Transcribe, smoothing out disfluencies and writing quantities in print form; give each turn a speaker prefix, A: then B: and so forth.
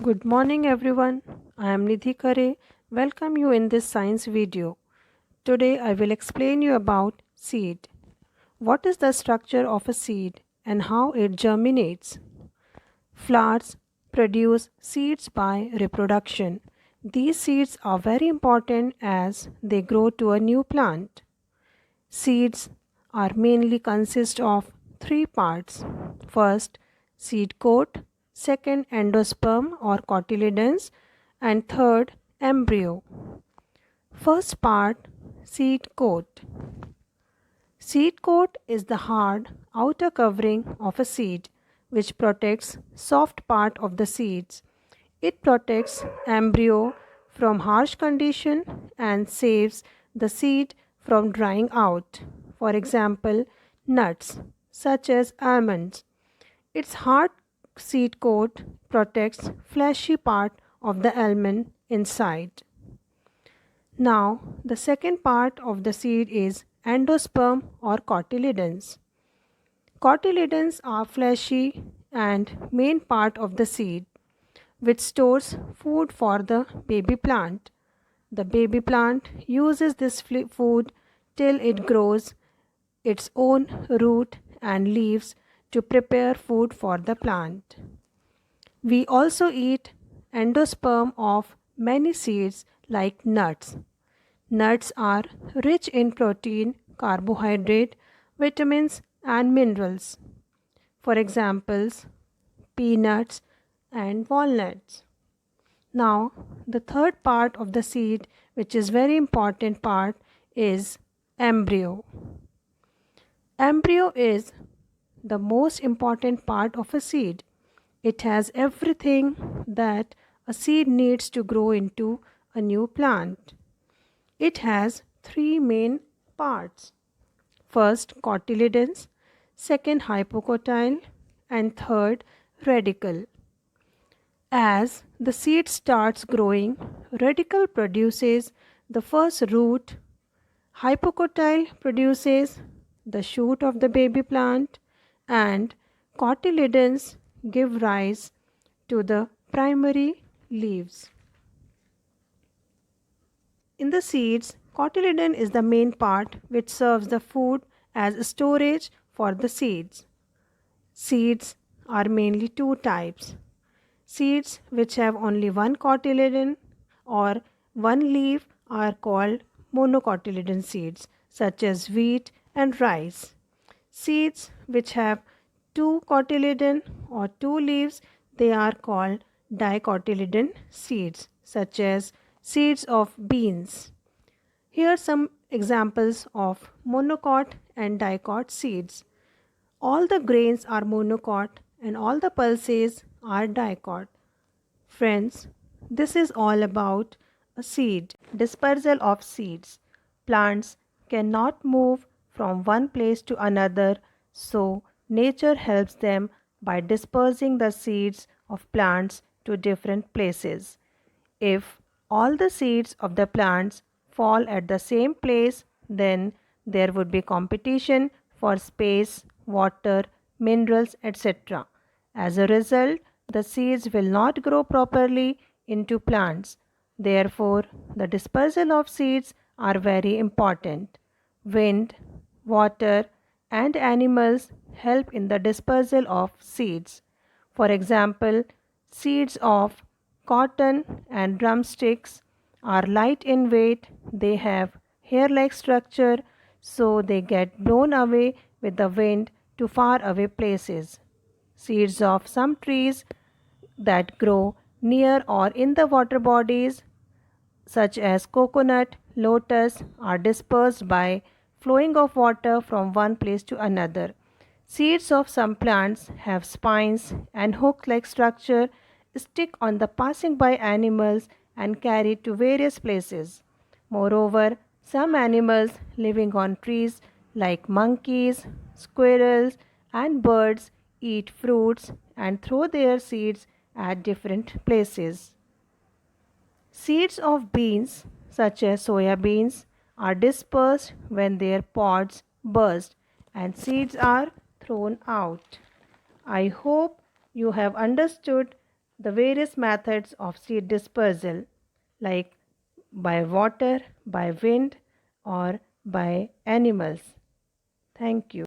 A: Good morning everyone. I am Nidhi Khare. Welcome you in this science video. Today I will explain you about seed. What is the structure of a seed and how it germinates? Flowers produce seeds by reproduction. These seeds are very important as they grow to a new plant. Seeds are mainly consist of three parts. First, seed coat, second, endosperm or cotyledons, and third, embryo. First part, seed coat. Seed coat is the hard outer covering of a seed which protects soft part of the seeds. It protects embryo from harsh condition and saves the seed from drying out. For example, nuts such as almonds. Its hard seed coat protects fleshy part of the almond inside. Now, the second part of the seed is endosperm or cotyledons. Cotyledons are fleshy and main part of the seed which stores food for the baby plant. The baby plant uses this food till it grows its own root and leaves to prepare food for the plant. We also eat endosperm of many seeds like nuts. Nuts are rich in protein, carbohydrate, vitamins, and minerals. For examples, peanuts and walnuts. Now, the third part of the seed, which is very important part, is embryo. Embryo is the most important part of a seed. It has everything that a seed needs to grow into a new plant. It has three main parts. First, cotyledons, second, hypocotyle, and third, radicle. As the seed starts growing, radicle produces the first root, hypocotyle produces the shoot of the baby plant, and cotyledons give rise to the primary leaves. In the seeds, cotyledon is the main part which serves the food as storage for the seeds. Seeds are mainly two types. Seeds which have only one cotyledon or one leaf are called monocotyledon seeds, such as wheat and rice. Seeds which have two cotyledon or two leaves, they are called dicotyledon seeds, such as seeds of beans. Here are some examples of monocot and dicot seeds. All the grains are monocot and all the pulses are dicot. Friends, this is all about a seed, dispersal of seeds. Plants cannot move from one place to another, so nature helps them by dispersing the seeds of plants to different places. If all the seeds of the plants fall at the same place, then there would be competition for space, water, minerals, etc. As a result, the seeds will not grow properly into plants. Therefore, the dispersal of seeds are very important. Wind, water, and animals help in the dispersal of seeds. For example, seeds of cotton and drumsticks are light in weight, they have hair like structure, so they get blown away with the wind to far away places. Seeds of some trees that grow near or in the water bodies, such as coconut, lotus, are dispersed by flowing of water from one place to another. Seeds of some plants have spines and hook-like structure, stick on the passing by animals and carried to various places. Moreover, some animals living on trees like monkeys, squirrels, and birds eat fruits and throw their seeds at different places. Seeds of beans, such as soya beans, are dispersed when their pods burst and seeds are thrown out. I hope you have understood the various methods of seed dispersal, like by water, by wind, or by animals. Thank you.